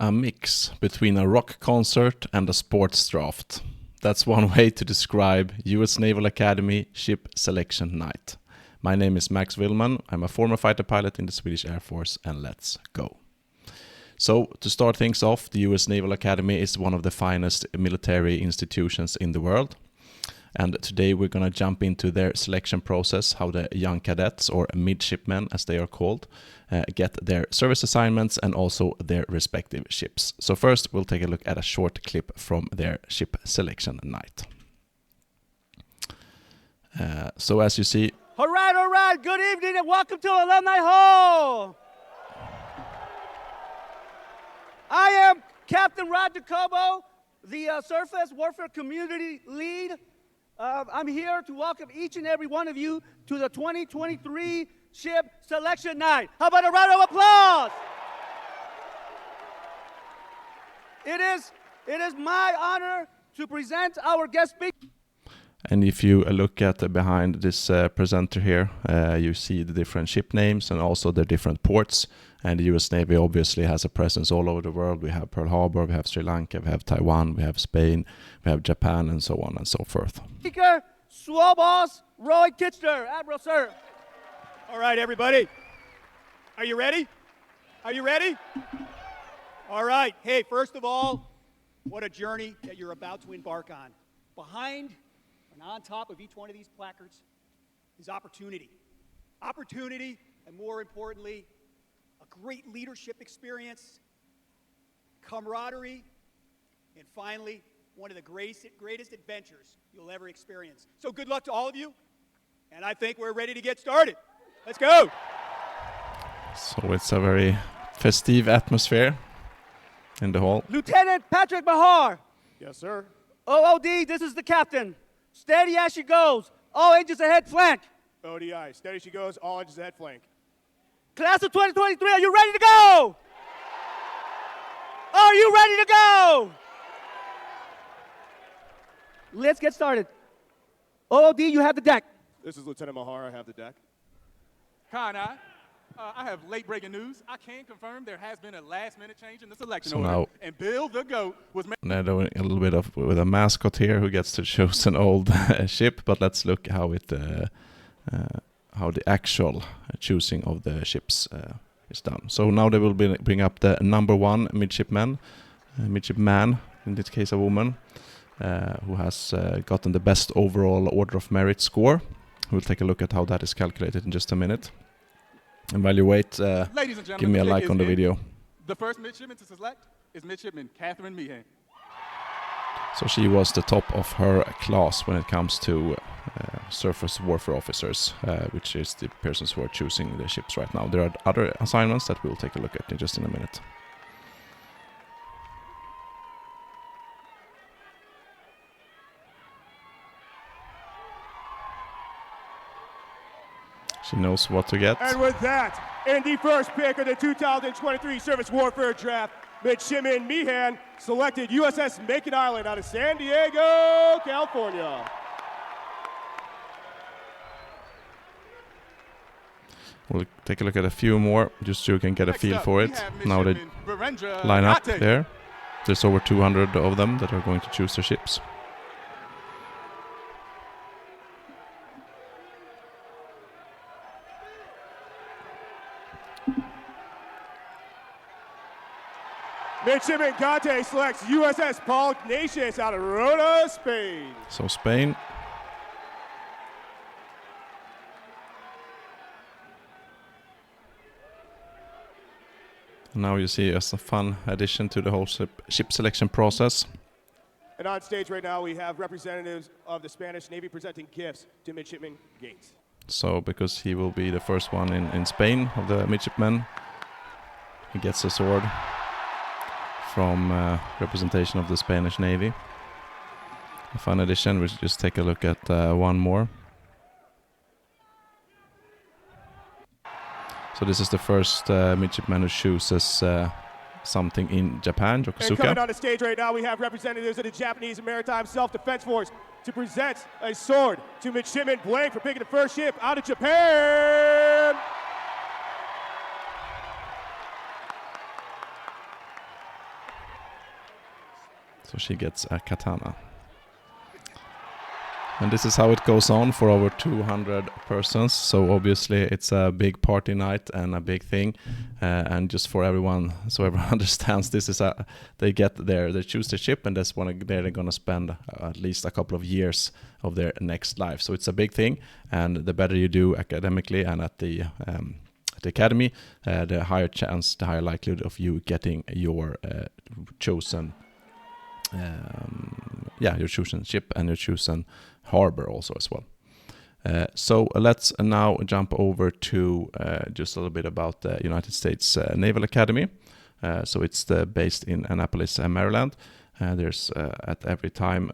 A mix between a rock concert and a sports draft. That's one way to describe US Naval Academy Ship Selection Night. My name is Max Villman. I'm a former fighter pilot in the Swedish Air Force, and let's go. So, to start things off, the US Naval Academy is one of the finest military institutions in the world. And today we're going to jump into their selection process, how the young cadets, or midshipmen as they are called, get their service assignments and also their respective ships. So first we'll take a look at a short clip from their ship selection night. So as you see... All right, good evening and welcome to Alumni Hall. I am Captain Roger Cobo, the Surface Warfare Community Lead. I'm here to welcome each and every one of you to the 2023 Ship Selection Night. How about a round of applause? It is my honor to present our guest speaker. And if you look at behind this presenter here, you see the different ship names and also the different ports. And the US Navy obviously has a presence all over the world. We have Pearl Harbor, we have Sri Lanka, we have Taiwan, we have Spain, we have Japan, and so on and so forth. Speaker, SWO Boss Roy Kitchener. Admiral, sir. All right, everybody. Are you ready? Are you ready? All right. Hey, first of all, what a journey that you're about to embark on. Behind and on top of each one of these placards is opportunity. Opportunity, and more importantly, a great leadership experience, camaraderie, and finally, one of the greatest adventures you'll ever experience. So good luck to all of you, and I think we're ready to get started. Let's go! So it's a very festive atmosphere in the hall. Lieutenant Patrick Mahar. Yes, sir. OOD, this is the captain. Steady as she goes. All engines ahead, flank. ODI, steady she goes, all engines ahead, flank. Class of 2023, are you ready to go? Are you ready to go? Let's get started. OOD, you have the deck. This is Lieutenant Mahar, I have the deck. Khan, I have late breaking news. I can confirm there has been a last-minute change in the selection So order. now, And Bill the GOAT was made. Now doing a little bit of with a mascot here who gets to choose an old ship, but let's look how it how the actual choosing of the ships is done. So now they will bring up the number one midshipman in this case a woman, who has gotten the best overall order of merit score. We'll take a look at how that is calculated in just a minute. Evaluate, Ladies and gentlemen, give me a the pick like on the is in. video. The first midshipman to select is midshipman Catherine Meehan. So she was the top of her class when it comes to surface warfare officers, which is the persons who are choosing the ships right now. There are other assignments that we'll take a look at in just in a minute. She knows what to get. And with that, in the first pick of the 2023 Surface Warfare Draft, Midshipman Meehan selected USS Macon Island out of San Diego, California. We'll take a look at a few more, just so you can get a Next feel up, for we it. have Now they midshipman Virendra line up Nate. there. There's over 200 of them that are going to choose their ships. Midshipman Gante selects USS Paul Ignatius out of Rota, Spain. So Spain. Now you see as a fun addition to the whole ship selection process. And on stage right now, we have representatives of the Spanish Navy presenting gifts to Midshipman Gates. So because he will be the first one in Spain of the midshipmen, he gets a sword from representation of the Spanish Navy. A fun addition. We'll just take a look at one more. So this is the first midshipman who chooses something in Japan, And coming Yokosuka. on the stage right now, we have representatives of the Japanese Maritime Self-Defense Force to present a sword to Midshipman Blake for picking the first ship out of Japan. So she gets a katana. And this is how it goes on for over 200 persons. So obviously it's a big party night and a big thing. And just for everyone, so everyone understands, this is they get there, they choose the ship, and that's one they're going to spend at least a couple of years of their next life. So it's a big thing, and the better you do academically and at the academy, the higher chance, the higher likelihood of you getting your chosen your chosen ship and your chosen harbor also as well. So let's now jump over to just a little bit about the United States Naval Academy. So it's based in Annapolis, Maryland. There's at every time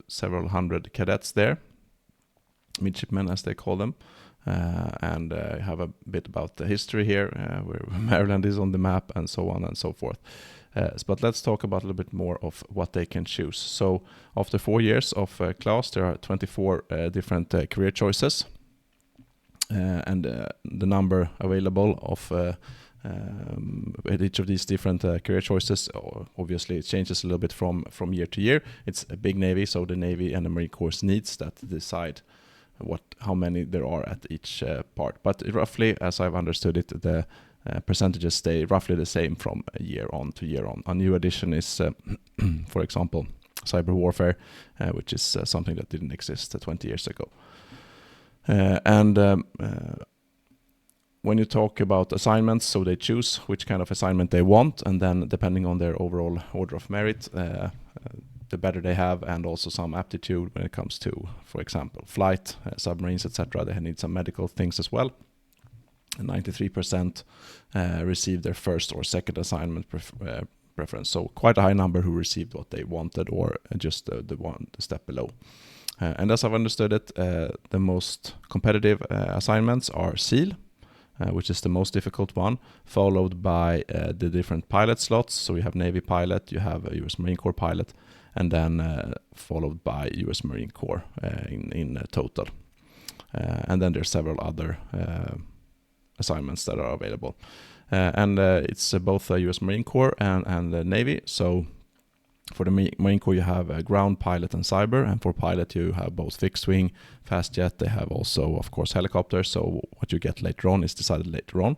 several hundred cadets there, midshipmen as they call them. And have a bit about the history here, where Maryland is on the map and so on and so forth. But let's talk about a little bit more of what they can choose. So after 4 years of class, there are 24 different career choices. And the number available of at each of these different career choices, obviously it changes a little bit from year to year. It's a big Navy, so the Navy and the Marine Corps needs that to decide how many there are at each part. But roughly, as I've understood it, the percentages stay roughly the same from year on to year on. A new addition is, for example, cyber warfare, which is something that didn't exist 20 years ago. When you talk about assignments, so they choose which kind of assignment they want, and then depending on their overall order of merit, the better they have, and also some aptitude when it comes to, for example, flight, submarines, etc. They need some medical things as well. 93% received their first or second assignment preference. So quite a high number who received what they wanted, or just the step below. And as I've understood it, the most competitive assignments are SEAL, which is the most difficult one, followed by the different pilot slots. So you have Navy pilot, you have a US Marine Corps pilot, and then followed by US Marine Corps in total. And then there's several other assignments that are available. And it's both US Marine Corps and the Navy. So for the Marine Corps, you have ground, pilot, and cyber. And for pilot, you have both fixed wing, fast jet. They have also, of course, helicopters. So what you get later on is decided later on.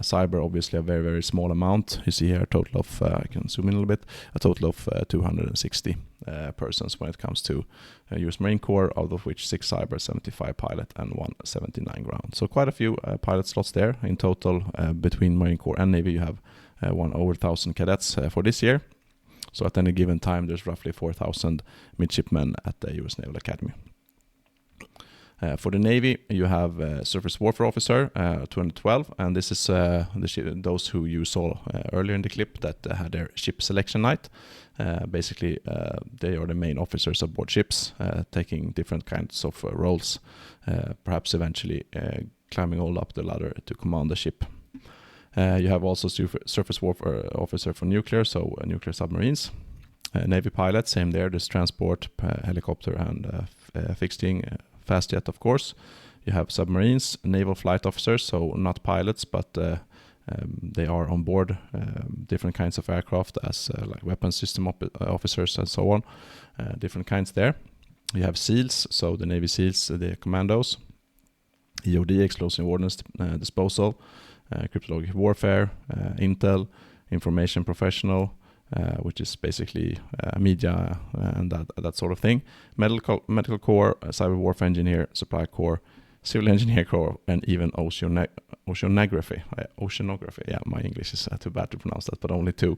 Cyber, obviously, a very, very small amount. You see here a total of, I can zoom in a little bit, a total of 260 persons when it comes to US Marine Corps, out of which 6 cyber, 75 pilot, and 179 ground. So quite a few pilot slots there. In total, between Marine Corps and Navy, you have over 1,000 cadets for this year. So at any given time, there's roughly 4,000 midshipmen at the US Naval Academy. For the Navy, you have Surface Warfare Officer 212, and this is those who you saw earlier in the clip that had their ship selection night. Basically, they are the main officers aboard ships, taking different kinds of roles, perhaps eventually climbing all up the ladder to command the ship. You have also Surface Warfare Officer for nuclear, so nuclear submarines. Navy pilot, same there, there's transport, helicopter, and fixed-wing, fast jet, of course. You have submarines, naval flight officers, so not pilots, but they are on board different kinds of aircraft as like weapons system officers and so on, different kinds there. You have SEALs, so the Navy SEALs, the commandos, EOD, explosive ordnance disposal, cryptologic warfare, intel, information professional, which is basically media and that sort of thing. Medical corps, cyber warfare engineer, supply corps, civil engineer corps, and even oceanography. Yeah, my English is too bad to pronounce that, but only 2.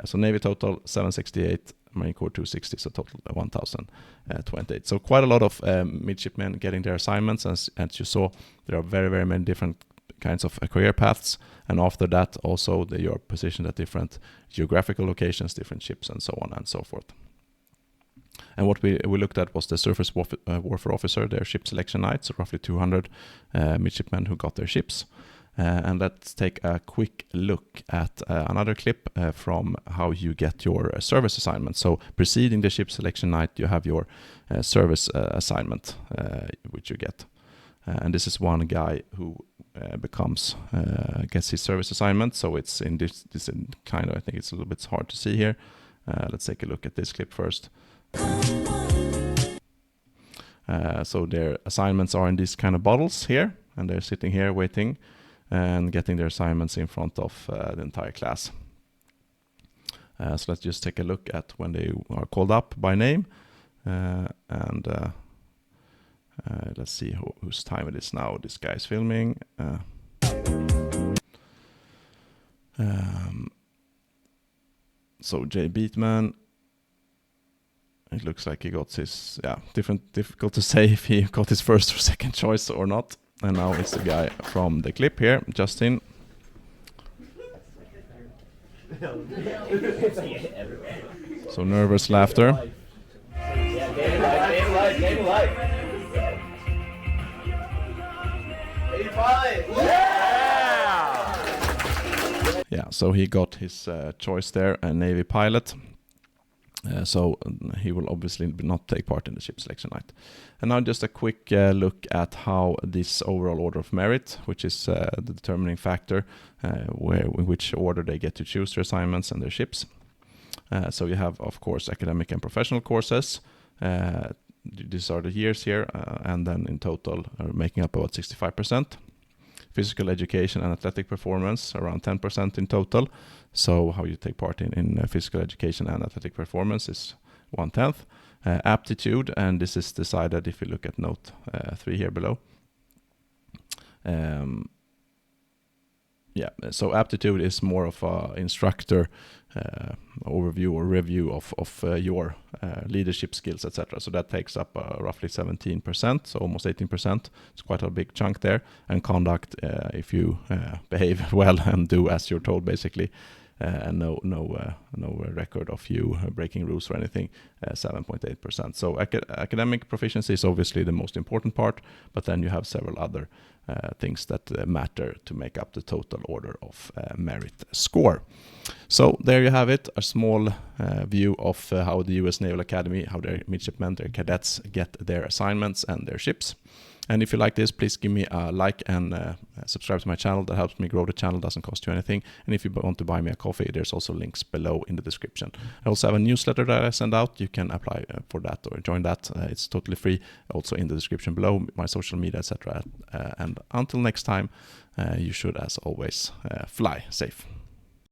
So Navy total 768, Marine Corps 260, so total 1,028. So quite a lot of midshipmen getting their assignments. As you saw, there are very, very many different kinds of career paths, and after that also they are positioned at different geographical locations, different ships, and so on and so forth. And what we looked at was the Surface Warfare Officer, their ship selection night, so roughly 200 midshipmen who got their ships. And let's take a quick look at another clip from how you get your service assignment. So preceding the ship selection night, you have your service assignment, which you get. And this is one guy who gets his service assignment. So it's in this kind of, I think it's a little bit hard to see here. Let's take a look at this clip first. So their assignments are in these kind of bottles here, and they're sitting here waiting and getting their assignments in front of the entire class. So let's just take a look at when they are called up by name, and let's see whose time it is now. This guy is filming. So Jay Beatman, it looks like he got his, difficult to say if he got his first or second choice or not. And now it's the guy from the clip here, Justin. So nervous laughter. Yeah, so he got his choice there, a Navy pilot. So he will obviously not take part in the ship selection night. And now just a quick look at how this overall order of merit, which is the determining factor, in which order they get to choose their assignments and their ships. So you have, of course, academic and professional courses. These are the years here, and then in total are making up about 65%. Physical education and athletic performance, around 10% in total. So how you take part in physical education and athletic performance is 1/10. Aptitude, and this is decided if you look at note 3 here below. So aptitude is more of a instructor overview or review of your leadership skills, etc. So that takes up roughly 17%, so almost 18%. It's quite a big chunk there. And conduct, if you behave well and do as you're told, basically, and no record of you breaking rules or anything, 7.8%. So academic proficiency is obviously the most important part, but then you have several other things that matter to make up the total order of merit score. So there you have it, a small view of how the US Naval Academy, how their midshipmen, their cadets get their assignments and their ships. And if you like this, please give me a like and subscribe to my channel. That helps me grow the channel, doesn't cost you anything. And if you want to buy me a coffee, there's also links below in the description. I also have a newsletter that I send out. You can apply for that or join that. It's totally free. Also in the description below, my social media, etc. And until next time, you should, as always, fly safe.